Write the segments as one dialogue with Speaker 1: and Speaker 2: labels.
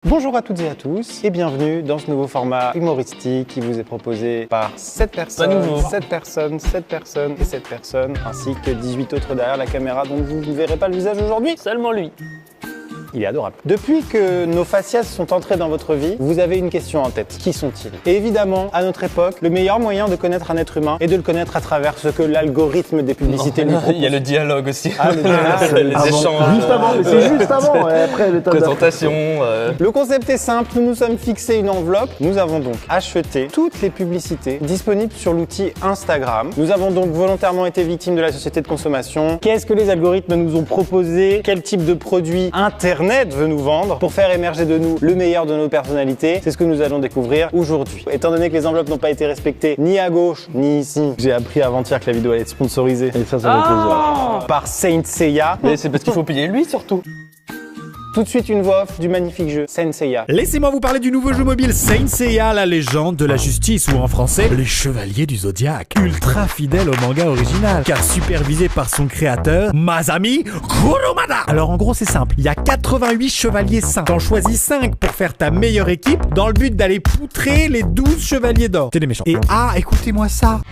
Speaker 1: Bonjour à toutes et à tous et bienvenue dans ce nouveau format humoristique qui vous est proposé par 7 personnes, 7 personnes, 7 personnes et 7 personnes ainsi que 18 autres derrière la caméra dont vous ne verrez pas le visage aujourd'hui.
Speaker 2: Seulement lui.
Speaker 1: Il est adorable. Depuis que nos facias sont entrés dans votre vie, vous avez une question en tête. Qui sont-ils? Et évidemment, à notre époque, le meilleur moyen de connaître un être humain est de le connaître à travers ce que l'algorithme des publicités lui propose.
Speaker 2: Il y a le dialogue aussi.
Speaker 1: Ah, le dialogue,
Speaker 2: les échanges.
Speaker 3: Juste avant, mais c'est juste avant, ouais, après le
Speaker 2: présentation.
Speaker 1: Le concept est simple, nous nous sommes fixés une enveloppe. Nous avons donc acheté toutes les publicités disponibles sur l'outil Instagram. Nous avons donc volontairement été victimes de la société de consommation. Qu'est-ce que les algorithmes nous ont proposé? Quel type de produit Internet veut nous vendre pour faire émerger de nous le meilleur de nos personnalités? C'est ce que nous allons découvrir aujourd'hui. Étant donné que les enveloppes n'ont pas été respectées ni à gauche ni ici, j'ai appris avant-hier que la vidéo allait être sponsorisée.
Speaker 3: Et ça fait plaisir.
Speaker 1: Par Saint Seiya.
Speaker 2: Mais c'est parce qu'il faut payer lui surtout.
Speaker 1: Tout de suite une voix off du magnifique jeu Saint Seiya.
Speaker 4: Laissez-moi vous parler du nouveau jeu mobile Saint Seiya, la légende de la justice, ou en français, les chevaliers du zodiaque. Ultra fidèle au manga original, car supervisé par son créateur, Masami Kurumada. Alors en gros c'est simple, il y a 88 chevaliers saints. T'en choisis 5 pour faire ta meilleure équipe, dans le but d'aller poutrer les 12 chevaliers d'or. C'est des méchants. Et ah, écoutez-moi ça.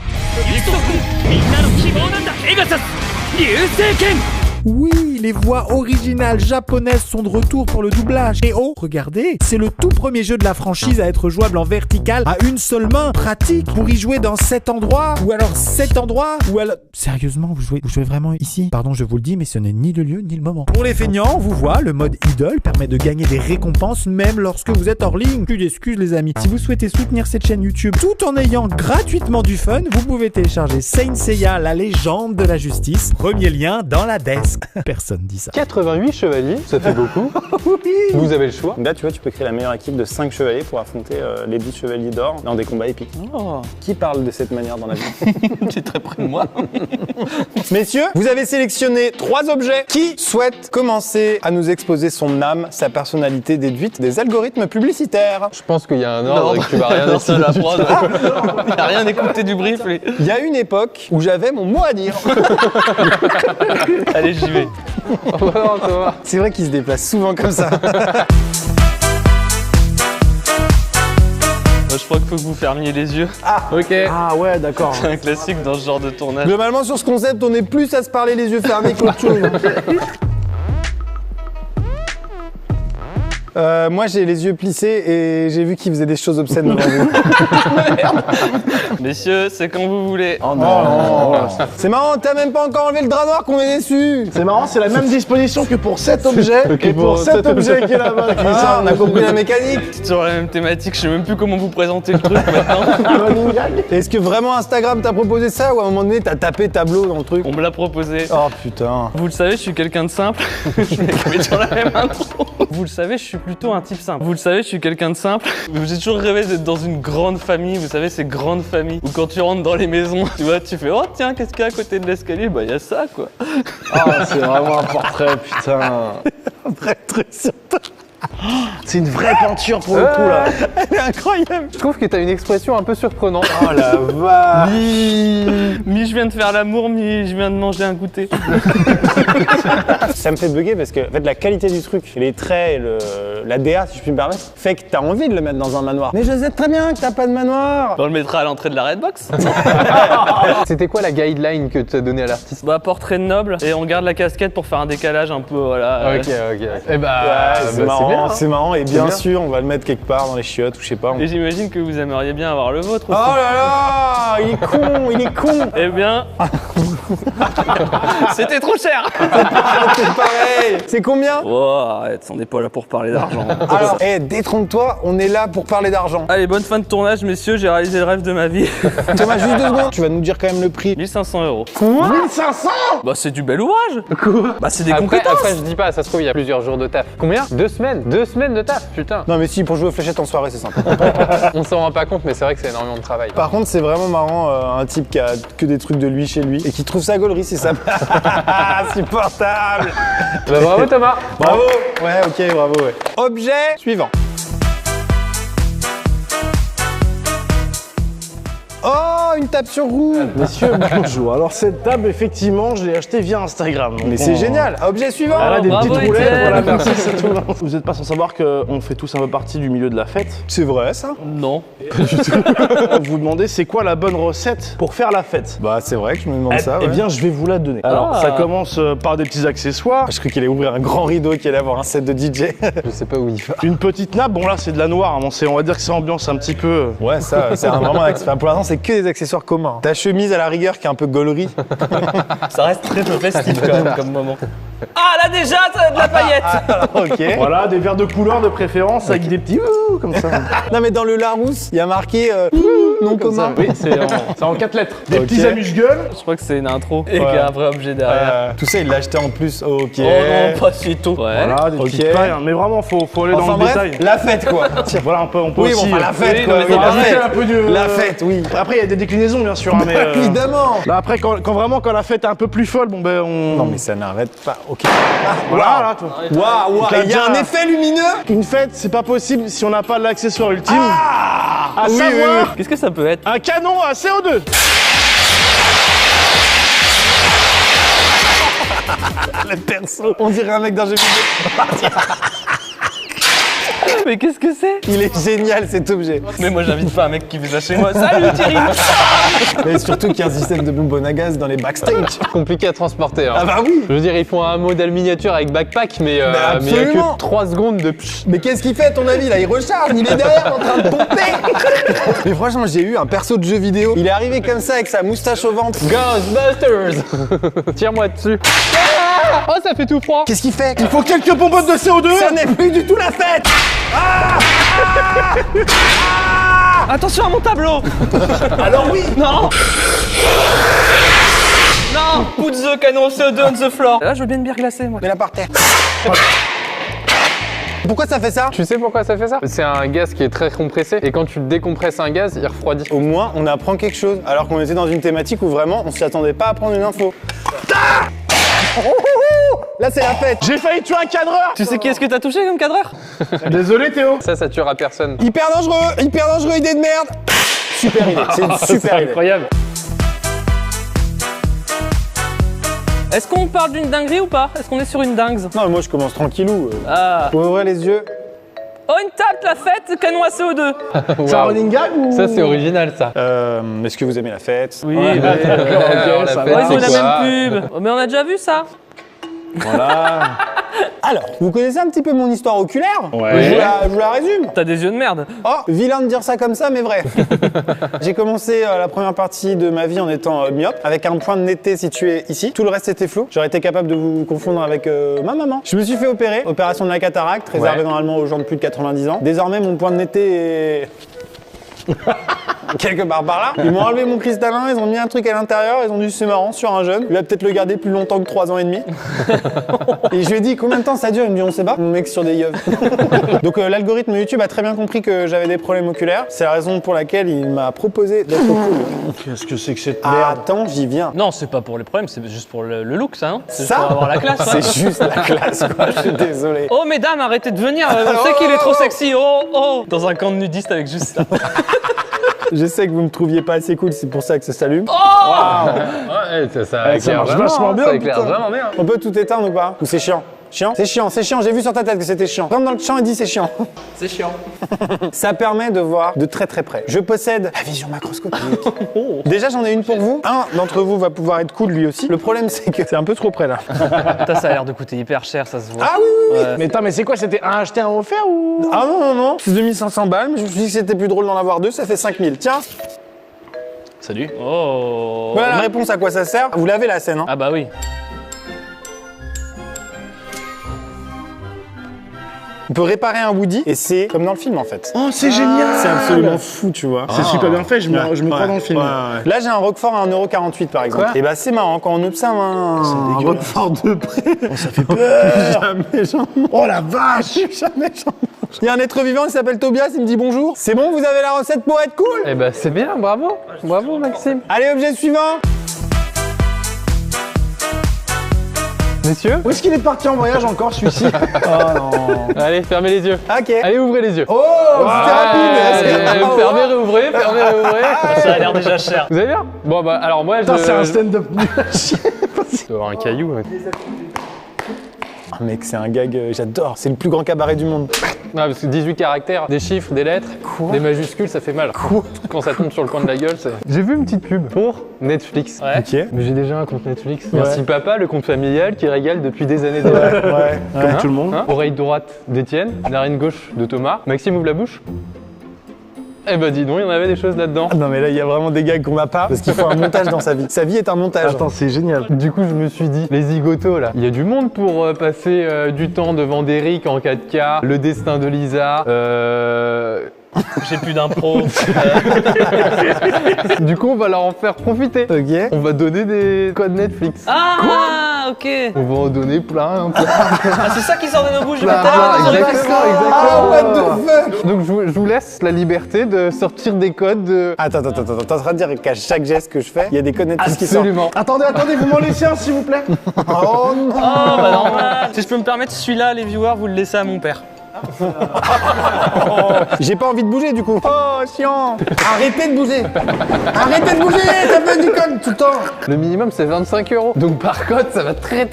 Speaker 4: Oui, les voix originales japonaises sont de retour pour le doublage. Et oh, regardez, c'est le tout premier jeu de la franchise à être jouable en vertical à une seule main. Pratique pour y jouer dans 7 endroits, ou alors 7 endroits, ou alors... Sérieusement, vous jouez vraiment ici? Pardon, je vous le dis, mais ce n'est ni le lieu ni le moment. Pour les feignants, on vous voit, le mode idole permet de gagner des récompenses même lorsque vous êtes hors ligne. Plus d'excuses les amis. Si vous souhaitez soutenir cette chaîne YouTube tout en ayant gratuitement du fun, vous pouvez télécharger Saint Seiya, la légende de la justice. Premier lien dans la desk. Personne dit ça.
Speaker 3: 88 chevaliers, ça fait beaucoup. Oui. Vous avez le choix.
Speaker 1: Là, tu vois, tu peux créer la meilleure équipe de 5 chevaliers pour affronter les 12 chevaliers d'or dans des combats épiques.
Speaker 2: Oh.
Speaker 1: Qui parle de cette manière dans la vie?
Speaker 2: Tu es très près de moi.
Speaker 1: Messieurs, vous avez sélectionné 3 objets. Qui souhaite commencer à nous exposer son âme, sa personnalité déduite des algorithmes publicitaires?
Speaker 3: Je pense qu'il y a un ordre et que tu vas rien
Speaker 2: Non, c'est la prod. Il n'a rien écouté du brief, lui.
Speaker 1: Il y a une époque où j'avais mon mot à dire.
Speaker 2: Allez, j'y vais.
Speaker 1: C'est vrai qu'il se déplace souvent comme ça.
Speaker 2: Je crois qu'il faut que vous fermiez les yeux.
Speaker 3: Ok. Ah ouais, d'accord.
Speaker 2: C'est un classique dans ce genre de tournage.
Speaker 1: Globalement, sur ce concept, on est plus à se parler les yeux fermés qu'autre chose. Moi, j'ai les yeux plissés et j'ai vu qu'il faisait des choses obscènes devant vous.
Speaker 2: Messieurs, c'est quand vous voulez.
Speaker 3: Oh non.
Speaker 1: C'est marrant, t'as même pas encore enlevé le drap noir qu'on est déçu.
Speaker 3: C'est marrant, c'est la même disposition que pour cet objet et pour cet objet qui est là-bas.
Speaker 1: Ah, on a compris la mécanique.
Speaker 2: C'est toujours la même thématique, je sais même plus comment vous présenter le truc maintenant.
Speaker 1: Est-ce que vraiment Instagram t'a proposé ça ou à un moment donné t'as tapé tableau dans le truc?
Speaker 2: On me l'a proposé.
Speaker 1: Oh putain.
Speaker 2: Vous le savez, je suis quelqu'un de simple. Je mets toujours la même intro. Vous le savez, je suis plutôt un type simple. Vous le savez, je suis quelqu'un de simple. J'ai toujours rêvé d'être dans une grande famille. Vous savez, ces grandes familles où quand tu rentres dans les maisons, tu vois, tu fais oh tiens, qu'est-ce qu'il y a à côté de l'escalier? Bah il y a ça quoi.
Speaker 3: Ah, c'est vraiment un portrait, putain.
Speaker 1: Un vrai truc sur toi.
Speaker 3: C'est une vraie peinture pour le coup là.
Speaker 1: Elle est incroyable.
Speaker 3: Je trouve que t'as une expression un peu surprenante.
Speaker 1: Oh la vache.
Speaker 2: Mi je viens de faire l'amour, mi je viens de manger un goûter.
Speaker 1: Ça me fait bugger parce que en fait, la qualité du truc, les traits, la DA si je puis me permettre, fait que t'as envie de le mettre dans un manoir. Mais je sais très bien que t'as pas de manoir.
Speaker 2: On le mettra à l'entrée de la Redbox.
Speaker 3: C'était quoi la guideline que tu as donnée à l'artiste?
Speaker 2: Bah portrait de noble et on garde la casquette pour faire un décalage un peu voilà.
Speaker 3: Ok. Eh bah,
Speaker 1: c'est marrant,
Speaker 3: bien, hein.
Speaker 1: c'est marrant et bien
Speaker 3: bien.
Speaker 1: sûr on va le mettre quelque part dans les chiottes ou je sais pas.
Speaker 2: Et j'imagine que vous aimeriez bien avoir le vôtre
Speaker 1: Oh
Speaker 2: aussi.
Speaker 1: là là, il est con, il est con.
Speaker 2: Eh bien, c'était trop cher.
Speaker 1: C'est pareil. C'est combien?
Speaker 2: Oh arrête, on n'est pas là pour parler d'argent.
Speaker 1: Alors, détrompe-toi, on est là pour parler d'argent.
Speaker 2: Allez, bonne fin de tournage messieurs, j'ai réalisé le rêve de ma vie.
Speaker 1: Thomas, juste 2 secondes, tu vas nous dire quand même le prix.
Speaker 2: 1500 €.
Speaker 1: Quoi?
Speaker 3: 1500?
Speaker 2: Bah c'est du bel ouvrage.
Speaker 3: Quoi?
Speaker 2: Bah c'est des compétences.
Speaker 3: Après, je dis pas, ça se trouve, il y a plusieurs jours de taf. Combien? 2 semaines? 2 semaines de taf, putain.
Speaker 1: Non mais si, pour jouer aux fléchettes en soirée, c'est simple.
Speaker 3: On s'en rend pas compte, mais c'est vrai que c'est énormément de travail.
Speaker 1: Par contre, c'est vraiment marrant, un type qui a que des trucs de lui chez lui et qui trouve sa gaulerie, c'est ça. Supportable.
Speaker 3: Bah, bravo Thomas.
Speaker 1: Bravo. Ouais, ok, bravo, ouais. Objet suivant. Oh, une table sur roue.
Speaker 3: Messieurs, bonjour. Alors cette table, effectivement, je l'ai achetée via Instagram. Donc,
Speaker 1: Mais c'est génial. Objet suivant.
Speaker 3: Elle a des
Speaker 2: Bravo,
Speaker 3: petites roulettes,
Speaker 2: Étienne.
Speaker 3: voilà, merci, c'est tout. Vous n'êtes pas sans savoir qu'on fait tous un peu partie du milieu de la fête.
Speaker 1: C'est vrai ça?
Speaker 2: Non.
Speaker 3: Vous vous demandez c'est quoi la bonne recette pour faire la fête?
Speaker 1: Bah c'est vrai que je me demande ça.
Speaker 3: Eh
Speaker 1: Ouais.
Speaker 3: bien, je vais vous la donner. Alors, ça commence par des petits accessoires.
Speaker 1: Je croyais qu'il allait ouvrir un grand rideau, qu'il allait avoir un set de DJ.
Speaker 5: Je sais pas où il va.
Speaker 3: Une petite nappe, bon là c'est de la noire, hein. Bon, on va dire que c'est ambiance un petit peu...
Speaker 1: Ouais, ça, c'est vraiment un accessoire. Pour l'instant, c'est que des accessoires communs. Ta chemise à la rigueur qui est un peu gaulerie.
Speaker 2: Ça reste très peu festif quand même comme moment. Ah là déjà, ça a de la paillette.
Speaker 1: Ok.
Speaker 3: Voilà, des verres de couleur de préférence avec des petits ouh comme ça.
Speaker 1: Non, mais dans le Larousse, il y a marqué non commun.
Speaker 3: Oui, c'est en 4 lettres. Des
Speaker 1: Ok.
Speaker 3: petits amuse-gueules.
Speaker 2: Je crois que c'est une intro et qu'il y a un vrai objet derrière.
Speaker 1: Tout ça, il l'a acheté en plus. Ok.
Speaker 2: Oh non, pas si tôt. Ouais.
Speaker 3: Voilà, des
Speaker 1: Ok.
Speaker 3: petites pailles, hein. Mais vraiment, faut aller dans
Speaker 1: Enfin
Speaker 3: le
Speaker 1: bref,
Speaker 3: détail.
Speaker 1: la fête quoi.
Speaker 3: Voilà, on peut
Speaker 1: Oui,
Speaker 3: aussi...
Speaker 1: bon, enfin, la fête
Speaker 2: oui,
Speaker 1: quoi.
Speaker 2: non, mais
Speaker 1: Oui,
Speaker 2: c'est
Speaker 1: la
Speaker 2: pareil.
Speaker 1: fête.
Speaker 3: un peu de...
Speaker 1: La fête, oui.
Speaker 3: Après, il y a des déclinaisons, bien sûr, hein, mais...
Speaker 1: Évidemment.
Speaker 3: Là, après, quand la fête est un peu plus folle, bon ben on...
Speaker 1: Non, mais ça n'arrête pas. Ok.
Speaker 3: Voilà, là, toi.
Speaker 1: Waouh,
Speaker 3: Donc, là,
Speaker 1: il y a un
Speaker 3: déjà-
Speaker 1: effet lumineux.
Speaker 3: Une fête, c'est pas possible si on n'a pas l'accessoire ultime.
Speaker 1: Ah
Speaker 3: à
Speaker 1: oui,
Speaker 3: savoir,
Speaker 1: oui, oui.
Speaker 2: Qu'est-ce que ça peut être?
Speaker 3: un canon à CO2.
Speaker 1: Le perso. On dirait un mec d'un jeu vidéo.
Speaker 2: Mais qu'est-ce que c'est?
Speaker 1: Il est génial cet objet.
Speaker 2: Mais moi j'invite pas un mec qui fait ça chez moi. Salut Thierry.
Speaker 1: Et surtout qu'il y a un système de bonbonne à gaz dans les backstage.
Speaker 5: Compliqué à transporter. Hein.
Speaker 1: Ah bah oui.
Speaker 5: Je veux dire, ils font un modèle miniature avec backpack, mais il y a
Speaker 1: absolument.
Speaker 5: que 3 secondes de psh.
Speaker 1: Mais qu'est-ce qu'il fait à ton avis là? Il recharge, il est derrière en train de pomper. Mais franchement, j'ai eu un perso de jeu vidéo. Il est arrivé comme ça avec sa moustache au ventre.
Speaker 5: Ghostbusters. Tire-moi dessus. Ah oh, ça fait tout froid.
Speaker 1: Qu'est-ce qu'il fait?
Speaker 3: Il faut quelques bonbonnes de CO2.
Speaker 1: Ça n'est plus du tout la fête.
Speaker 2: Attention à mon tableau.
Speaker 1: Alors oui.
Speaker 2: Non. Non. Put the canon CO2 on the floor. Là je veux bien une bière glacée moi.
Speaker 1: Mets-la par terre. Pourquoi ça fait ça?
Speaker 5: Tu sais pourquoi ça fait ça? C'est un gaz qui est très compressé et quand tu décompresses un gaz, il refroidit.
Speaker 1: Au moins, on apprend quelque chose. Alors qu'on était dans une thématique où vraiment, on s'y attendait pas à prendre une info. Là, c'est la fête.
Speaker 3: J'ai failli tuer un cadreur.
Speaker 2: Tu sais qui est-ce que t'as touché comme cadreur?
Speaker 3: Désolé Théo.
Speaker 5: Ça tuera personne.
Speaker 1: Hyper dangereux, idée de merde. Super idée, c'est une super idée.
Speaker 3: Incroyable.
Speaker 2: Est-ce qu'on parle d'une dinguerie ou pas? Est-ce qu'on est sur une dingue?
Speaker 1: Non, moi je commence tranquillou.
Speaker 2: Ah.
Speaker 1: Faut ouvrir les yeux.
Speaker 2: Oh une table la fête, canon à CO2.
Speaker 3: C'est un running gag ou...
Speaker 5: Ça, c'est original, ça.
Speaker 1: Est-ce que vous aimez la fête?
Speaker 2: Oui,
Speaker 3: Ouais,
Speaker 2: bah,
Speaker 3: d'accord,
Speaker 5: Alors,
Speaker 3: ok,
Speaker 5: la
Speaker 3: ça
Speaker 5: fête,
Speaker 3: va.
Speaker 2: ils ont
Speaker 5: c'est
Speaker 2: la
Speaker 5: quoi
Speaker 2: même pub. Oh, mais on a déjà vu ça.
Speaker 3: Voilà.
Speaker 1: Alors, vous connaissez un petit peu mon histoire oculaire?
Speaker 3: Ouais.
Speaker 1: Je vous la résume.
Speaker 2: T'as des yeux de merde.
Speaker 1: Oh, vilain de dire ça comme ça, mais vrai. J'ai commencé la première partie de ma vie en étant myope, avec un point de netteté situé ici. Tout le reste était flou. J'aurais été capable de vous confondre avec ma maman. Je me suis fait opérer, opération de la cataracte, réservée normalement aux gens de plus de 90 ans. Désormais, mon point de netteté est... quelque part par là. Ils m'ont enlevé mon cristallin, ils ont mis un truc à l'intérieur, ils ont dit c'est marrant sur un jeune. Il va peut-être le garder plus longtemps que 3 ans et demi. Et je lui ai dit combien de temps ça dure? Il me dit on sait pas. Mon mec sur des yeux. Donc l'algorithme YouTube a très bien compris que j'avais des problèmes oculaires. C'est la raison pour laquelle il m'a proposé d'être cool.
Speaker 3: Qu'est-ce que c'est que cette
Speaker 1: Ah,
Speaker 3: merde?
Speaker 1: attends, j'y viens.
Speaker 2: Non, c'est pas pour les problèmes, c'est juste pour le look ça. Hein. C'est juste
Speaker 1: Ça
Speaker 2: pour avoir la classe. hein.
Speaker 1: C'est juste la classe quoi, je suis désolé.
Speaker 2: Oh mesdames, arrêtez de venir, on sait qu'il est trop sexy. Oh oh. Dans un camp de nudistes avec juste ça.
Speaker 1: Je sais que vous me trouviez pas assez cool, c'est pour ça que ça s'allume.
Speaker 5: Ouais, ça
Speaker 3: ça
Speaker 5: éclaire
Speaker 3: marche
Speaker 5: vraiment,
Speaker 3: vachement bien,
Speaker 5: ça éclaire
Speaker 3: putain.
Speaker 5: vraiment bien.
Speaker 1: On peut tout éteindre ou pas? Ou c'est chiant? Chiant? C'est chiant, j'ai vu sur ta tête que c'était chiant. Rentre dans le champ et dis c'est chiant.
Speaker 2: C'est chiant.
Speaker 1: Ça permet de voir de très très près. Je possède la vision macroscopique. Déjà j'en ai une pour vous. Un d'entre vous va pouvoir être cool lui aussi. Le problème c'est que c'est un peu trop près là.
Speaker 2: Putain, ça a l'air de coûter hyper cher, ça se voit.
Speaker 1: Ah oui oui oui.
Speaker 3: Mais attends, mais c'est quoi? C'était un acheté, un offert ou...
Speaker 1: Ah non, c'est 2500 balles, mais je me suis dit que c'était plus drôle d'en avoir deux, ça fait 5000. Tiens,
Speaker 3: Salut.
Speaker 2: Oh.
Speaker 1: voilà la réponse à quoi ça sert. Vous l'avez la scène, hein?
Speaker 2: Ah bah oui.
Speaker 1: On peut réparer un Woody et c'est comme dans le film en fait.
Speaker 3: Oh, c'est génial.
Speaker 1: C'est absolument fou, tu vois.
Speaker 3: C'est super bien fait, je me crois dans le film.
Speaker 1: Là, j'ai un Roquefort à 1,48 € par exemple.
Speaker 5: Quoi
Speaker 1: Et bah, c'est marrant quand on observe un
Speaker 3: dégueulasse.
Speaker 1: Roquefort de près.
Speaker 3: Oh, ça fait peur.
Speaker 1: Jamais j'en
Speaker 3: Oh la vache.
Speaker 1: Jamais j'en Il y a un être vivant, il s'appelle Tobias, il me dit bonjour. C'est bon, vous avez la recette pour être cool?
Speaker 5: Eh ben, c'est bien, bravo. Bravo, Maxime.
Speaker 1: Allez, objet suivant.
Speaker 5: Messieurs?
Speaker 3: Où est-ce qu'il est parti en voyage encore celui-ci? Oh non.
Speaker 5: Allez, fermez les yeux.
Speaker 1: Ok.
Speaker 5: Allez, ouvrez les yeux.
Speaker 1: Oh, c'était rapide.
Speaker 5: Fermez, réouvrez, fermez, réouvrez.
Speaker 2: Ça a l'air déjà cher.
Speaker 5: Vous allez bien? Bon bah alors moi
Speaker 3: Putain, c'est un stand-up.
Speaker 5: Je dois avoir un caillou.
Speaker 1: Ah, mec, c'est un gag, j'adore. C'est le plus grand cabaret du monde.
Speaker 5: Non, parce que 18 caractères, des chiffres, des lettres, des majuscules, ça fait mal. Quand ça tombe sur le coin de la gueule, c'est... J'ai vu une petite pub pour Netflix.
Speaker 2: Ouais.
Speaker 1: Ok.
Speaker 5: Mais j'ai déjà un compte Netflix. Merci papa, le compte familial qui régale depuis des années déjà.
Speaker 1: Ouais.
Speaker 3: Comme tout le monde.
Speaker 5: Hein? Oreille droite d'Étienne, narine gauche de Thomas. Maxime ouvre la bouche. Eh ben dis donc, il y en avait des choses là-dedans.
Speaker 1: Non mais là, il y a vraiment des gags qu'on n'a pas parce qu'il faut un montage dans sa vie. Sa vie est un montage.
Speaker 3: Attends, c'est génial.
Speaker 5: Du coup, je me suis dit, les zigotos là, il y a du monde pour passer du temps devant Derrick en 4K, le destin de Lisa,
Speaker 2: J'ai plus d'impro.
Speaker 5: Du coup, on va leur en faire profiter.
Speaker 1: Ok.
Speaker 5: On va donner des codes Netflix.
Speaker 2: Ah, ok.
Speaker 5: On va en donner plein.
Speaker 2: Ah, c'est ça qui sort de nos bouches.
Speaker 5: Exactement.
Speaker 1: Ah, what the fuck.
Speaker 5: Donc je vous laisse la liberté de sortir des codes de...
Speaker 1: Attends, t'es en train de dire qu'à chaque geste que je fais, il y a des codes Netflix qui sortent.
Speaker 5: Absolument.
Speaker 3: Attendez, non, vous m'en laissez un s'il vous plaît.
Speaker 1: Oh non.
Speaker 2: Oh, bah normal. Si je peux me permettre, celui-là, les viewers, vous le laissez à mon père.
Speaker 1: J'ai pas envie de bouger du coup. Oh, chiant. Arrêtez de bouger. Arrêtez de bouger, ça fait du code tout le temps.
Speaker 5: Le minimum c'est 25 €. Donc par code, ça va très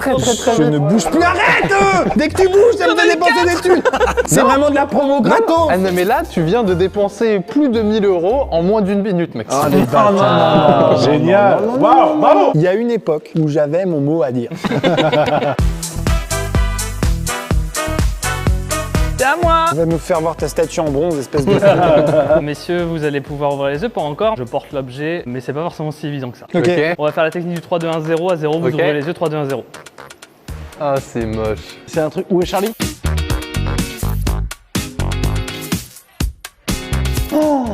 Speaker 1: Je ne bouge plus, arrête. Dès que tu bouges, ça me fait dépenser des thunes. C'est vraiment de la promo gratos.
Speaker 5: Ah non mais là, tu viens de dépenser plus de 1000 € en moins d'une minute, Maxime.
Speaker 3: Ah, les bâtards. Génial. Waouh, bravo.
Speaker 1: Il y a une époque où j'avais mon mot à dire.
Speaker 2: C'est à moi.
Speaker 1: Tu vas nous faire voir ta statue en bronze, espèce de...
Speaker 2: Messieurs, vous allez pouvoir ouvrir les yeux, pas encore. Je porte l'objet, mais c'est pas forcément si évident que ça.
Speaker 1: Ok.
Speaker 2: On va faire la technique du 3, 2, 1, 0. À 0, vous
Speaker 5: Ok.
Speaker 2: ouvrez les yeux, 3, 2, 1, 0.
Speaker 5: Ah, c'est moche.
Speaker 3: C'est un truc. Où est Charlie?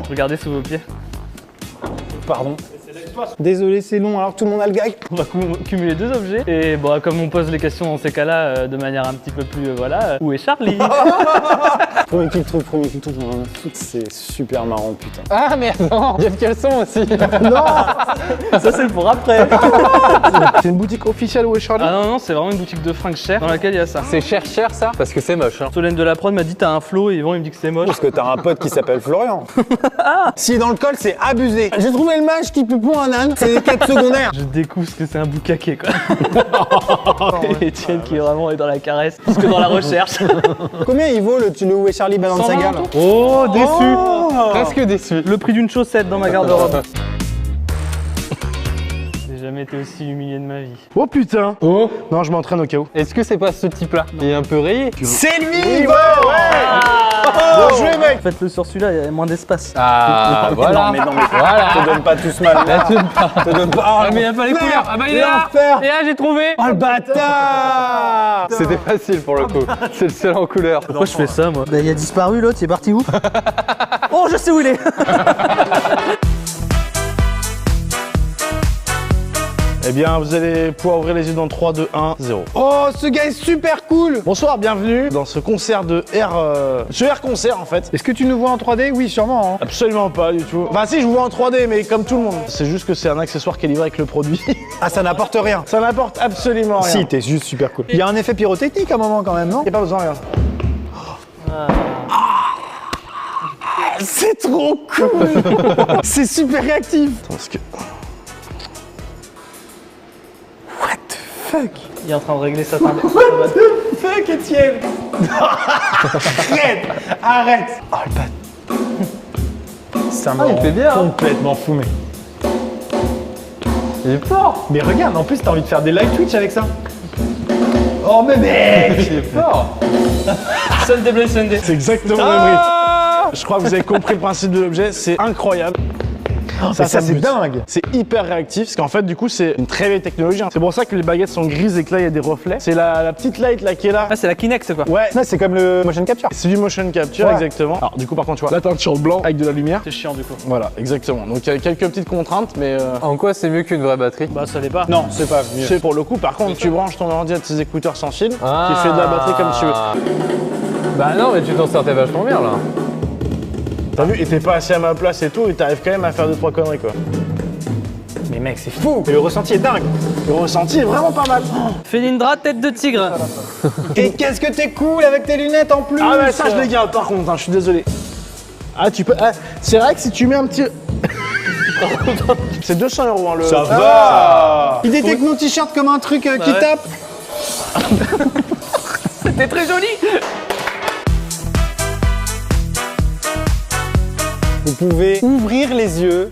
Speaker 2: Regardez sous vos pieds.
Speaker 1: Pardon. Désolé, c'est long alors que tout le monde a le gag.
Speaker 2: On va cumuler deux objets. Et bon, comme on pose les questions dans ces cas-là de manière un petit peu plus, voilà, où est Charlie?
Speaker 1: Premier qui le trouve, c'est super marrant, putain.
Speaker 5: Ah mais attends, il y a le caleçon aussi.
Speaker 2: Ça, c'est pour après.
Speaker 3: C'est une boutique officielle où est Charlie?
Speaker 2: Ah non, c'est vraiment une boutique de fringues chères dans laquelle il y a ça.
Speaker 5: C'est cher ça? Parce que c'est moche. Hein.
Speaker 2: Solène de la prod m'a dit t'as un flow et Yvan il me dit que c'est moche.
Speaker 1: Parce que t'as un pote qui s'appelle Florian. S'il est dans le col, c'est abusé. J'ai trouvé le mage qui peut pour un âne. C'est des quêtes secondaires.
Speaker 2: Je découvre ce que c'est un boucaquet quoi. Et Etienne qui vraiment est dans la caresse, plus que dans la recherche.
Speaker 1: Combien il vaut le Où est Charlie Balenciaga là?
Speaker 5: Oh, déçu. Presque déçu.
Speaker 2: Le prix d'une chaussette dans ma garde-robe. J'ai jamais été aussi humilié de ma vie.
Speaker 3: Oh putain.
Speaker 5: Oh,
Speaker 3: Non, je m'entraîne au cas où.
Speaker 5: est-ce que c'est pas ce type-là? Il est un peu rayé.
Speaker 1: C'est lui.
Speaker 3: Bien joué, mec.
Speaker 2: Faites-le sur celui-là, il y a moins d'espace.
Speaker 5: Ah, voilà.
Speaker 1: Non, mais
Speaker 5: Voilà.
Speaker 1: te donne pas tous mal. Te donne pas.
Speaker 5: Ah, mais il a pas les couleurs. Ah bah il est là.
Speaker 1: L'enfer.
Speaker 5: Et là, j'ai trouvé.
Speaker 1: Oh le bâtard.
Speaker 5: C'était facile pour le coup. C'est le seul en couleur.
Speaker 2: Pourquoi je fais ça moi?
Speaker 6: Bah, il a disparu l'autre, il est parti où? Oh, je sais où il est!
Speaker 3: Eh bien, vous allez pouvoir ouvrir les yeux dans 3, 2, 1, 0.
Speaker 1: Oh, ce gars est super cool.
Speaker 3: Bonsoir, bienvenue dans ce concert de ce R concert en fait.
Speaker 1: Est-ce que tu nous vois en 3D? Oui, sûrement. Hein.
Speaker 3: Absolument pas du tout. Enfin si, je vous vois en 3D, mais comme tout le monde. C'est juste que c'est un accessoire qui est livré avec le produit.
Speaker 1: Ah, ça n'apporte rien.
Speaker 3: Ça n'apporte absolument rien.
Speaker 1: Si, t'es juste super cool. Il y a un effet pyrotechnique à un moment quand même, non?
Speaker 3: Y a pas besoin, regarde.
Speaker 1: C'est trop cool. C'est super réactif.
Speaker 3: Attends, parce que...
Speaker 1: What the fuck?
Speaker 2: Il est en train de régler sa table.
Speaker 1: Fuck, Étienne. Arrête. Arrête. Oh le bâtard. Ça me
Speaker 5: il
Speaker 1: rend
Speaker 5: fait bien, hein.
Speaker 1: complètement fou, mec.
Speaker 5: Il est fort.
Speaker 1: Mais regarde, en plus, t'as envie de faire des live Twitch avec ça. Oh mais mec.
Speaker 5: Il est fort.
Speaker 2: Sunday Bloody Sunday.
Speaker 3: C'est exactement le même rythme. Je crois que vous avez compris le principe de l'objet, c'est incroyable.
Speaker 1: Ça c'est
Speaker 3: bute.
Speaker 1: dingue.
Speaker 3: C'est hyper réactif, parce qu'en fait, du coup, c'est une très vieille technologie. C'est pour ça que les baguettes sont grises et que là, il y a des reflets. C'est la petite light là qui est là.
Speaker 2: Ah, c'est la Kinect quoi.
Speaker 3: Ouais,
Speaker 1: Ouais, c'est comme le motion capture.
Speaker 3: c'est du motion capture,
Speaker 1: Ouais.
Speaker 3: exactement. Alors, du coup, par contre, tu vois, la teinture blanc avec de la lumière.
Speaker 2: C'est chiant du coup.
Speaker 3: Voilà, exactement. Donc, il y a quelques petites contraintes, mais
Speaker 5: En quoi c'est mieux qu'une vraie batterie?
Speaker 2: Bah, ça l'est pas.
Speaker 1: Non, c'est pas mieux.
Speaker 3: c'est pour le coup. Par contre, tu branches ton ordi à tes écouteurs sans fil,
Speaker 5: Ah.
Speaker 3: qui fait de la batterie comme tu veux.
Speaker 5: Bah non, mais tu t'en sortais vachement bien là.
Speaker 3: T'as vu, et t'es pas assis à ma place et tout, et t'arrives quand même à faire 2-3 conneries, quoi.
Speaker 1: Mais mec, c'est fou. Et le ressenti est dingue.
Speaker 3: Le ressenti est vraiment pas mal.
Speaker 2: Felindra, tête de tigre.
Speaker 1: Et qu'est-ce que t'es cool avec tes lunettes en plus.
Speaker 3: Ah ouais, ça je les garde par contre, hein, je suis désolé. Ah tu peux... Ah, c'est vrai que si tu mets un petit... c'est 200 € hein, le...
Speaker 1: Ça va. Il détecte mon t-shirt comme un truc qui tape.
Speaker 2: C'était très joli.
Speaker 1: Vous pouvez ouvrir les yeux.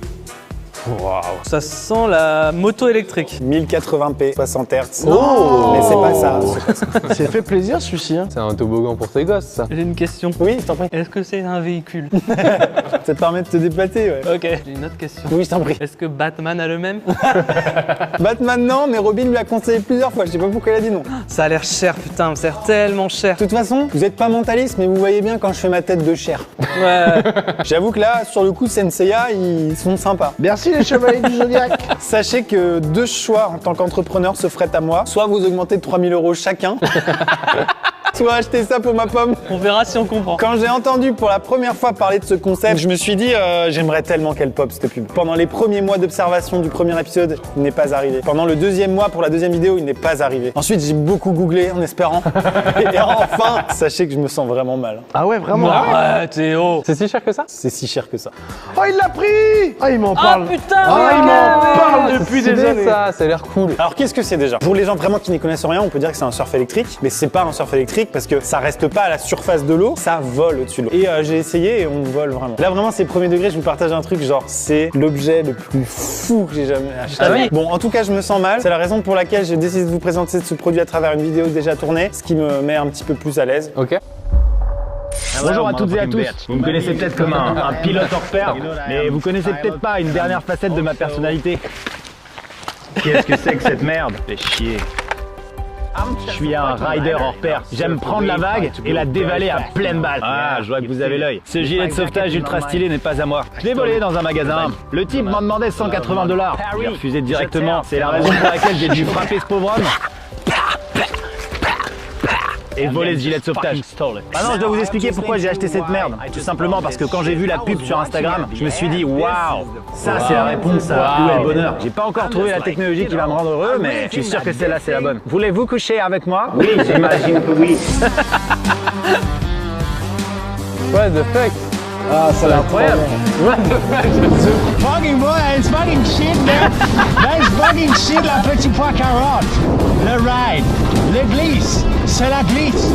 Speaker 2: Waouh. Ça sent la moto électrique.
Speaker 1: 1080p, 60 Hz.
Speaker 3: Oh.
Speaker 1: Mais c'est pas ça.
Speaker 3: C'est fait plaisir celui-ci. Hein.
Speaker 5: C'est un toboggan pour tes gosses, ça.
Speaker 2: J'ai une question.
Speaker 1: Oui, je t'en prie.
Speaker 2: Est-ce que c'est un véhicule?
Speaker 1: Ça te permet de te déplacer, ouais.
Speaker 2: Ok. J'ai une autre question.
Speaker 1: Oui, je t'en prie.
Speaker 2: Est-ce que Batman a le même?
Speaker 1: Batman, non, mais Robin lui a conseillé plusieurs fois. Je sais pas pourquoi il a dit non.
Speaker 2: Ça a l'air cher, putain, ça a l'air tellement cher.
Speaker 1: De toute façon, vous êtes pas mentaliste, mais vous voyez bien quand je fais ma tête de chair.
Speaker 2: Ouais.
Speaker 1: J'avoue que là, sur le coup, Senseiya, ils sont sympas.
Speaker 3: Merci les chevaliers du Zodiac.
Speaker 1: Sachez que deux choix en tant qu'entrepreneur se feraient à moi. Soit vous augmentez de 3000 € chacun, soit acheter ça pour ma pomme.
Speaker 2: On verra si on comprend.
Speaker 1: Quand j'ai entendu pour la première fois parler de ce concept, je me suis dit j'aimerais tellement qu'elle pop cette pub. Pendant les premiers mois d'observation du premier épisode, il n'est pas arrivé. Pendant le deuxième mois pour la deuxième vidéo, il n'est pas arrivé. Ensuite, j'ai beaucoup googlé en espérant. Et enfin, sachez que je me sens vraiment mal.
Speaker 3: Ah ouais, vraiment.
Speaker 2: Ouais, Théo.
Speaker 5: C'est si cher que ça?
Speaker 1: C'est si cher que ça.
Speaker 3: Oh, il l'a pris. Ah, il m'en parle.
Speaker 2: putain.
Speaker 3: Ah, il m'en parle
Speaker 5: C'est
Speaker 3: depuis des
Speaker 5: stylé,
Speaker 3: années.
Speaker 5: ça a l'air cool.
Speaker 1: Alors qu'est-ce que c'est déjà? Pour les gens vraiment qui n'y connaissent rien, on peut dire que c'est un surf électrique, mais c'est pas un surf électrique parce que ça reste pas à la surface de l'eau, ça vole au-dessus de l'eau. Et j'ai essayé et on vole vraiment. Là vraiment c'est premier degré, je vous partage un truc genre c'est l'objet le plus fou que j'ai jamais acheté.
Speaker 2: Ah oui?
Speaker 1: Bon en tout cas je me sens mal, c'est la raison pour laquelle j'ai décidé de vous présenter ce produit à travers une vidéo déjà tournée, ce qui me met un petit peu plus à l'aise.
Speaker 5: Ok.
Speaker 7: Bonjour à toutes et à tous. Vous me connaissez peut-être comme un pilote hors pair, mais vous connaissez peut-être pas une dernière facette de ma personnalité. Qu'est-ce que c'est que cette merde? Fais chier. Je suis un rider hors pair. J'aime prendre la vague et la dévaler à pleine balle. Ah, je vois que vous avez l'œil. Ce gilet de sauvetage ultra stylé n'est pas à moi. Je l'ai volé dans un magasin. Le type m'en demandait 180 $. J'ai refusé directement. C'est la raison pour laquelle j'ai dû frapper ce pauvre homme et voler ce gilet de sauvetage. Maintenant, je dois vous expliquer pourquoi j'ai acheté cette merde. Tout simplement parce que quand j'ai vu la pub sur Instagram, je me suis dit waouh, ça c'est la réponse à où est le bonheur. J'ai pas encore trouvé la technologie qui va me rendre heureux, mais je suis sûr que celle-là c'est la bonne. Voulez-vous coucher avec moi? Oui, j'imagine que oui.
Speaker 5: What the fuck?
Speaker 3: Ah, ça a l'air incroyable.
Speaker 8: Fucking boy, it's fucking shit, man. That's fucking shit, la petite pois carotte. Le ride, le glisse, c'est la glisse.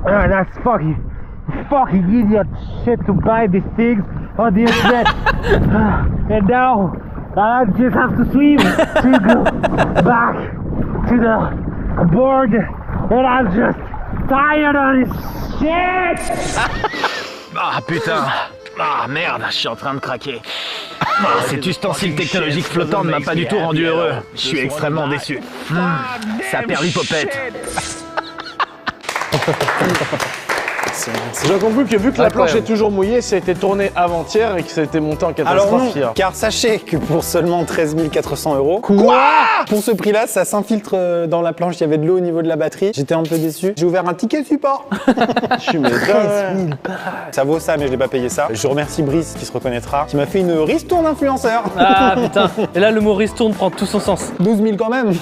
Speaker 8: Oh, that's fucking idiot shit to buy these things on the internet. And now I just have to swim to go back to the board, and I'm just tired of this shit.
Speaker 7: Ah putain. Ah merde, je suis en train de craquer. Ah, cet ustensile technologique flottant ne m'a pas du tout rendu heureux. Je suis extrêmement déçu. Ça perd l'hypopète.
Speaker 3: J'ai compris que vu que la planche est toujours mouillée, ça a été tourné avant-hier et que ça a été monté en
Speaker 1: Alors non,
Speaker 3: catastrophe hier.
Speaker 1: car sachez que pour seulement 13 400 €,
Speaker 3: Quoi?
Speaker 1: pour ce prix-là, ça s'infiltre dans la planche, il y avait de l'eau au niveau de la batterie. J'étais un peu déçu. J'ai ouvert un ticket support.
Speaker 3: Je suis m'étonne.
Speaker 1: Ça vaut ça, mais je l'ai pas payé ça. Je remercie Brice qui se reconnaîtra, qui m'a fait une ristourne influenceur.
Speaker 2: Ah putain. Et là, le mot ristourne prend tout son sens.
Speaker 1: 12 000 quand même.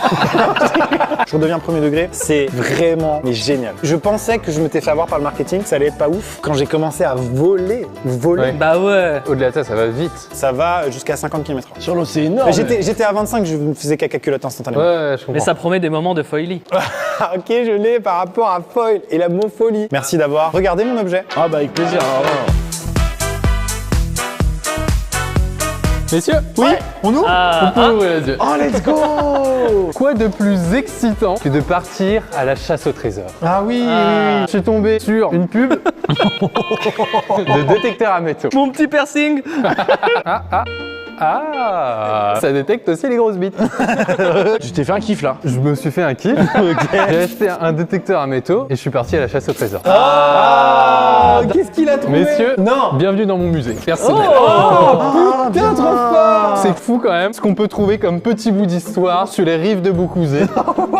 Speaker 1: Je redeviens premier degré, c'est vraiment mais génial. Je pensais que je m'étais fait avoir par le marketing, ça allait être pas ouf. Quand j'ai commencé à voler,
Speaker 5: Ouais.
Speaker 2: Bah ouais.
Speaker 5: Au-delà de ça, ça va vite.
Speaker 1: ça va jusqu'à 50 km/h.
Speaker 3: Sur l'eau, c'est énorme.
Speaker 1: J'étais à 25, je me faisais caca culotte instantanément.
Speaker 5: Ouais, je comprends.
Speaker 2: Mais ça promet des moments de folie.
Speaker 1: Ah, ok, je l'ai par rapport à foil et la mot folie. Merci d'avoir regardé mon objet.
Speaker 3: Ah bah avec plaisir. Alors, voilà.
Speaker 5: Messieurs,
Speaker 1: Oui, on ouvre
Speaker 5: vous pouvez ouvrir les yeux.
Speaker 3: Oh, let's go.
Speaker 5: Quoi de plus excitant que de partir à la chasse au trésor?
Speaker 1: Ah oui,
Speaker 5: Je suis tombé sur une pub de détecteur à métaux.
Speaker 2: Mon petit piercing.
Speaker 5: Ah, ça détecte aussi les grosses bites.
Speaker 3: Tu t'es fait un kiff là.
Speaker 5: Je me suis fait un kiff. J'ai acheté un détecteur à métaux et je suis parti à la chasse au trésor.
Speaker 1: Qu'est-ce qu'il a trouvé?
Speaker 5: Messieurs,
Speaker 1: Non.
Speaker 5: bienvenue dans mon musée. Personnel.
Speaker 1: Putain, trop fort.
Speaker 5: C'est fou quand même ce qu'on peut trouver comme petit bout d'histoire sur les rives de Beaucouzé.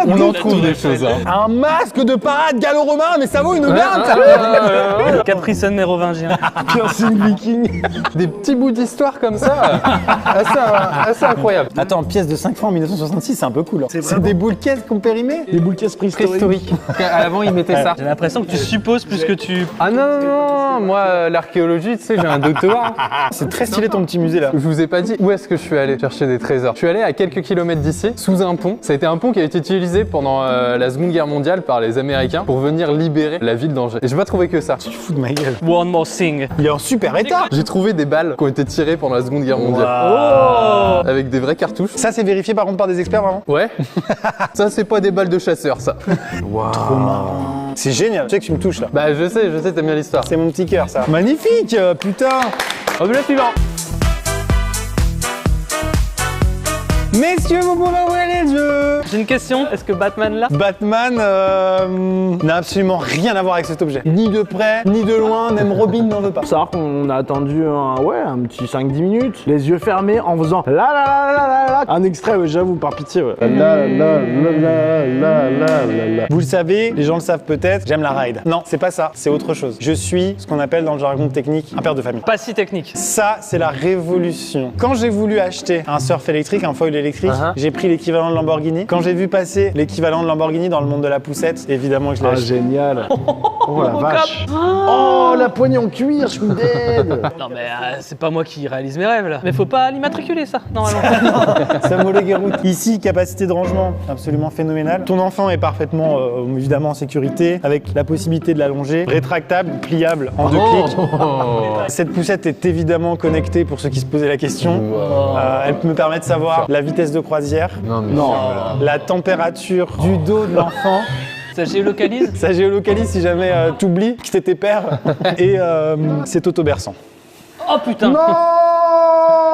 Speaker 5: On en trouve des choses. Hein.
Speaker 1: Un masque de parade gallo-romain, mais ça vaut une blinde ça.
Speaker 2: Capricène mérovingien.
Speaker 1: Piercing viking.
Speaker 5: Des petits bouts d'histoire comme ça, assez incroyable.
Speaker 1: Attends, pièce de 5 francs en 1966, c'est un peu cool. Hein. C'est des boules caisses qu'on périmé.
Speaker 3: Des boules caisses préhistoriques.
Speaker 5: À l'avant, ils mettaient ça.
Speaker 2: J'ai l'impression que tu supposes plus que tu...
Speaker 5: Ah non, moi, l'archéologie, tu sais, j'ai un doctorat.
Speaker 1: C'est très stylé ton petit musée là.
Speaker 5: Je vous ai pas dit où est-ce que je suis allé chercher des trésors. Je suis allé à quelques kilomètres d'ici, sous un pont. Ça a été un pont qui a été utilisé pendant la Seconde Guerre mondiale par les Américains pour venir libérer la ville d'Angers. Et j'ai pas trouvé que ça.
Speaker 1: Tu te fous de ma gueule.
Speaker 2: One more thing.
Speaker 1: Il est en super état.
Speaker 5: J'ai trouvé des balles qui ont été tirées pendant la Seconde Guerre mondiale.
Speaker 2: Oh.
Speaker 5: Avec des vraies cartouches.
Speaker 1: Ça c'est vérifié par contre par des experts vraiment.
Speaker 5: Ouais. Ça, c'est pas des balles de chasseur, ça.
Speaker 1: Trop marrant. C'est génial. Tu sais que tu me touches là.
Speaker 5: Bah, je sais, t'aimes bien l'histoire.
Speaker 1: C'est mon petit cœur ça. Magnifique, putain.
Speaker 5: Objet suivant.
Speaker 1: Messieurs, vous pouvez ouvrir les yeux.
Speaker 2: J'ai une question. Est-ce que Batman là?
Speaker 1: Batman n'a absolument rien à voir avec cet objet. Ni de près, ni de loin, même Robin n'en veut pas.
Speaker 3: Faut savoir qu'on a attendu un petit 5-10 minutes, les yeux fermés en faisant la la la la la la. Un extrait, ouais, j'avoue, par pitié. Ouais.
Speaker 1: Vous le savez, les gens le savent peut-être, j'aime la ride. Non, c'est pas ça, c'est autre chose. Je suis ce qu'on appelle dans le jargon technique un père de famille.
Speaker 2: Pas si technique.
Speaker 1: Ça, c'est la révolution. Quand j'ai voulu acheter un surf électrique, un foil électrique, j'ai pris l'équivalent de Lamborghini. Quand j'ai vu passer l'équivalent de Lamborghini dans le monde de la poussette, évidemment que je l'ai acheté.
Speaker 3: Génial. Oh la vache. Oh la poignée en cuir, je suis dead.
Speaker 2: Non mais c'est pas moi qui réalise mes rêves là. Mais faut pas l'immatriculer ça, normalement.
Speaker 1: Ça homologué route. Ici, capacité de rangement absolument phénoménale. Ton enfant est parfaitement, évidemment, en sécurité, avec la possibilité de l'allonger. Rétractable, pliable, en 2 clics. Cette poussette est évidemment connectée pour ceux qui se posaient la question. Elle me permet de savoir la vitesse de croisière, la température du dos de l'enfant.
Speaker 2: Ça géolocalise?
Speaker 1: Ça géolocalise si jamais t'oublies que t'es père. Et c'est auto-berçant.
Speaker 2: Oh putain!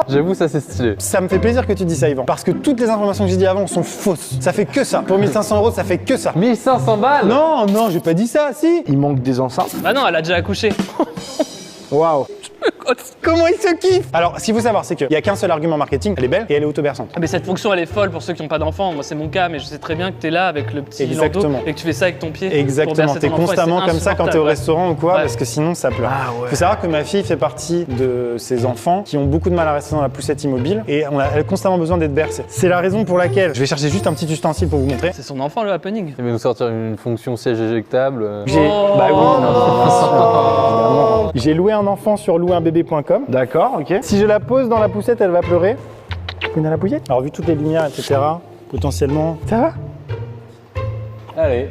Speaker 5: J'avoue, ça c'est stylé.
Speaker 1: Ça me fait plaisir que tu dis ça, Yvan, parce que toutes les informations que j'ai dit avant sont fausses. Ça fait que ça. Pour 1500 €, ça fait que ça.
Speaker 5: 1500 balles?
Speaker 1: Non, non, j'ai pas dit ça, si.
Speaker 3: Il manque des enceintes.
Speaker 2: Bah non, elle a déjà accouché.
Speaker 3: Waouh.
Speaker 1: Comment il se kiffe? Alors, ce qu'il faut savoir, c'est qu'il n'y a qu'un seul argument marketing, elle est belle et elle est auto-berçante.
Speaker 2: Mais cette fonction elle est folle pour ceux qui n'ont pas d'enfant. Moi c'est mon cas, mais je sais très bien que t'es là avec le petit landau et que tu fais ça avec ton pied.
Speaker 1: Exactement, t'es constamment comme ça quand t'es au restaurant ou quoi, parce que sinon ça pleure.
Speaker 3: Ah ouais.
Speaker 1: Faut savoir que ma fille fait partie de ces enfants qui ont beaucoup de mal à rester dans la poussette immobile et elle a constamment besoin d'être bercée. C'est la raison pour laquelle je vais chercher juste un petit ustensile pour vous montrer.
Speaker 2: C'est son enfant le happening.
Speaker 5: Il va nous sortir une fonction siège éjectable.
Speaker 1: Bah oui, évidemment. J'ai loué un enfant sur loueunbébé.com.
Speaker 3: D'accord, ok.
Speaker 1: Si je la pose dans la poussette, elle va pleurer. Vous dans la poussette? Alors vu toutes les lumières, etc., potentiellement... Ça va?
Speaker 5: Allez.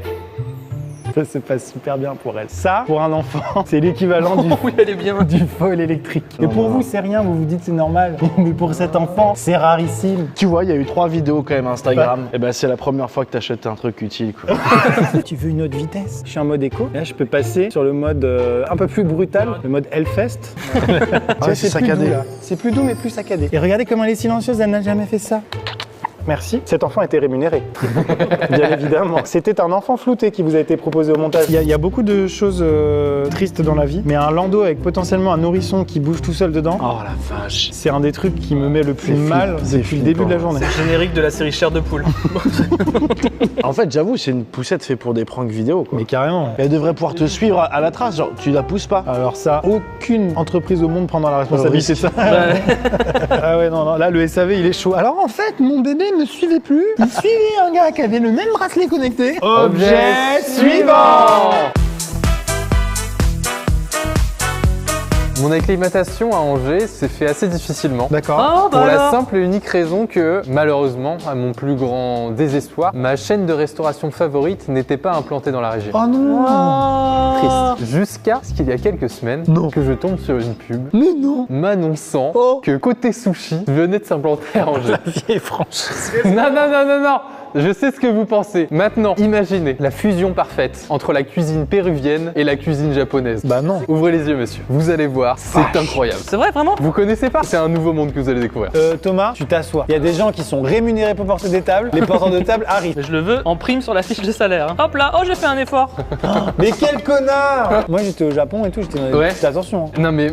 Speaker 1: Ça se passe super bien pour elle. Ça, pour un enfant, c'est l'équivalent du...
Speaker 2: Oui, elle est bien.
Speaker 1: Du foil électrique. Et pour vous, c'est rien, vous vous dites c'est normal. Mais pour cet enfant, c'est rarissime.
Speaker 3: Tu vois, il y a eu 3 vidéos quand même Instagram. Et ben c'est la première fois que t'achètes un truc utile, quoi.
Speaker 1: Tu veux une autre vitesse? Je suis en mode éco. Là, je peux passer sur le mode un peu plus brutal, le mode Hellfest.
Speaker 3: Ouais, c'est saccadé.
Speaker 1: C'est plus doux, mais plus saccadé. Et regardez comment elle est silencieuse, elle n'a jamais fait ça. Merci. Cet enfant a été rémunéré. Bien évidemment. C'était un enfant flouté qui vous a été proposé au montage. Il y a beaucoup de choses tristes dans la vie, mais un landau avec potentiellement un nourrisson qui bouge tout seul dedans,
Speaker 3: Oh la vache.
Speaker 1: c'est un des trucs qui me met le plus mal depuis le début de la journée.
Speaker 2: Générique de la série Chair de poule.
Speaker 3: En fait, j'avoue, c'est une poussette faite pour des pranks vidéo, quoi.
Speaker 1: Mais carrément.
Speaker 3: Elle devrait pouvoir te suivre à la trace, genre tu la pousses pas.
Speaker 1: Alors ça, aucune entreprise au monde prendra la responsabilité de ça. Ah ouais, non, non, là le SAV il est chaud. Alors en fait, mon bébé ne suivait plus. Il suivait un gars qui avait le même bracelet connecté. Objet suivant.
Speaker 5: Mon acclimatation à Angers s'est fait assez difficilement.
Speaker 1: D'accord.
Speaker 2: Oh,
Speaker 5: Pour
Speaker 2: bah
Speaker 5: la
Speaker 2: alors.
Speaker 5: simple et unique raison que, malheureusement, à mon plus grand désespoir, ma chaîne de restauration favorite n'était pas implantée dans la région.
Speaker 1: Oh non.
Speaker 5: Triste. Jusqu'à ce qu'il y a quelques semaines, que je tombe sur une pub
Speaker 1: Mais non.
Speaker 5: m'annonçant
Speaker 1: Oh.
Speaker 5: que Côté Sushi venait de s'implanter à Angers.
Speaker 1: La vieille franchise.
Speaker 5: Non, non, non, non, non. je sais ce que vous pensez. Maintenant, imaginez la fusion parfaite entre la cuisine péruvienne et la cuisine japonaise.
Speaker 3: Bah non.
Speaker 5: Ouvrez les yeux, monsieur. Vous allez voir, c'est incroyable.
Speaker 2: C'est vrai, vraiment?
Speaker 5: Vous connaissez pas? C'est un nouveau monde que vous allez découvrir.
Speaker 1: Thomas, tu t'assois. Il y a des gens qui sont rémunérés pour porter des tables. Les porteurs de tables arrivent.
Speaker 2: Mais je le veux en prime sur la fiche de salaire. Hop là, oh j'ai fait un effort.
Speaker 1: Mais quel connard! Moi j'étais au Japon et tout, j'étais dans
Speaker 5: Ouais.
Speaker 1: Faites attention.
Speaker 5: Non mais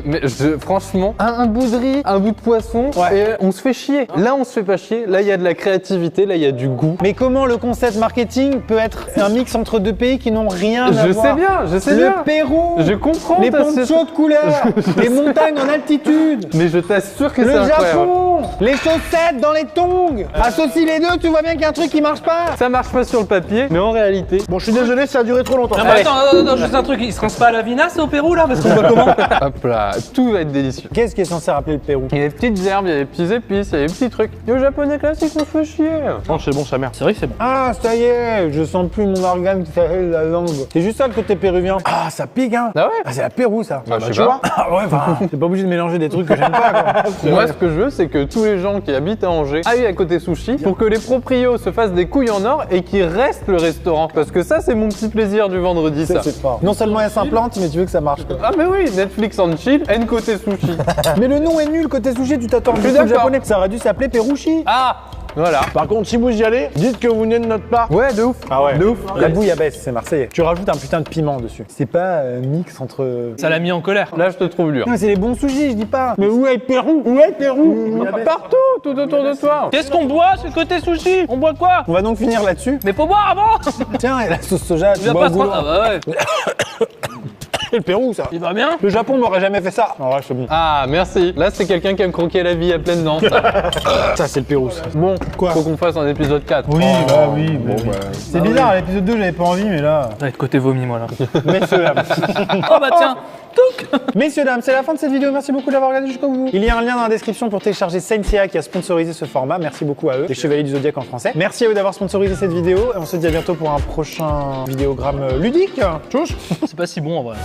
Speaker 5: franchement, un bout de riz, un bout de poisson, et on se fait chier. Là, on se fait pas chier. Là, il y a de la créativité, là, il y a du goût.
Speaker 1: Mais comment le concept marketing peut être un mix entre deux pays qui n'ont rien à voir?
Speaker 5: Je sais bien.
Speaker 1: Le Pérou,
Speaker 5: Je comprends.
Speaker 1: les
Speaker 5: ta
Speaker 1: ponchos de couleur, les montagnes en altitude,
Speaker 5: Mais je t'assure que
Speaker 1: le
Speaker 5: c'est incroyable.
Speaker 1: Japon, les chaussettes dans les tongs. Associe les deux, tu vois bien qu'il y a un truc qui marche pas.
Speaker 5: Ça marche pas sur le papier, mais en réalité.
Speaker 3: Bon, je suis désolé, ça a duré trop longtemps.
Speaker 2: Non, mais attends, juste un truc, il se rince pas à la vinasse au Pérou là? Parce qu'on voit comment?
Speaker 5: Hop là, tout va être délicieux.
Speaker 1: Qu'est-ce qui est censé rappeler le Pérou?
Speaker 5: Il y a des petites herbes, il y a des petits épices, il y a des petits trucs. Et au japonais classique, on se fait chier.
Speaker 3: Non, c'est bon, sa mère.
Speaker 2: C'est vrai que c'est bon.
Speaker 1: Ah, ça y est, je sens plus mon organe qui s'appelle la langue. C'est juste ça le côté péruvien. Ah, ça pique, hein.
Speaker 5: Ah ouais?
Speaker 1: Ah, c'est la Pérou, ça.
Speaker 5: Bah, je sais
Speaker 1: tu
Speaker 5: pas.
Speaker 1: vois. Ah ouais, enfin, t'es pas obligé de mélanger des trucs que j'aime pas, quoi.
Speaker 5: Moi, ce que je veux, c'est que tous les gens qui habitent à Angers aillent à côté sushi pour que les proprios se fassent des couilles en or et qu'ils restent le restaurant. Parce que ça, c'est mon petit plaisir du vendredi, ça.
Speaker 1: C'est fort. Non seulement elle s'implante, mais tu veux que ça marche, quoi.
Speaker 5: Ah, mais oui, Netflix and chill, N côté sushi.
Speaker 1: Mais le nom est nul, côté sushi, tu t'attends
Speaker 5: Je suis
Speaker 1: du
Speaker 5: d'accord.
Speaker 1: japonais que ça aurait dû s'appeler Perushi.
Speaker 5: Ah, voilà.
Speaker 3: Par contre, si vous y allez, dites que vous venez de notre part.
Speaker 5: Ouais, de ouf.
Speaker 1: Ah ouais.
Speaker 5: De ouf.
Speaker 1: La bouillabaisse, c'est marseillais. Tu rajoutes un putain de piment dessus. C'est pas mix entre.
Speaker 2: Ça l'a mis en colère.
Speaker 5: Là, je te trouve dur.
Speaker 1: Non, mais c'est les bons sushis, je dis pas. Mais où est Pérou? Où est Pérou?
Speaker 5: Partout, tout autour de toi.
Speaker 2: Qu'est-ce qu'on boit? C'est le côté sushi. On boit quoi?
Speaker 1: On va donc finir là-dessus.
Speaker 2: Mais faut boire avant.
Speaker 1: Tiens, et la sauce soja,
Speaker 2: Il
Speaker 1: tu
Speaker 2: va
Speaker 1: bois
Speaker 2: pas
Speaker 1: au
Speaker 2: se
Speaker 1: goulot.
Speaker 2: Ah bah ouais.
Speaker 1: C'est le Pérou, ça.
Speaker 2: Il va bien?
Speaker 1: Le Japon m'aurait jamais fait ça. En vrai, c'est bon.
Speaker 5: Ah, merci. Là, c'est quelqu'un qui aime croquer la vie à pleines dents. Ça.
Speaker 1: Ça, c'est le Pérou, ça.
Speaker 5: Bon, faut qu'on fasse un épisode 4.
Speaker 1: Oui, bah oui.
Speaker 5: Bon, bah,
Speaker 1: C'est bizarre, à l'épisode 2, j'avais pas envie, mais là.
Speaker 2: Ça va être côté vomi moi là.
Speaker 1: Messieurs, dames.
Speaker 2: Oh bah tiens. Touc.
Speaker 1: Messieurs, dames, c'est la fin de cette vidéo. Merci beaucoup d'avoir regardé jusqu'au bout. Il y a un lien dans la description pour télécharger Senseiya qui a sponsorisé ce format. Merci beaucoup à eux, les Chevaliers du Zodiaque en français. Merci à eux d'avoir sponsorisé cette vidéo. Et on se dit à bientôt pour un prochain vidéogramme ludique. Tchouch.
Speaker 2: C'est pas si bon en vrai.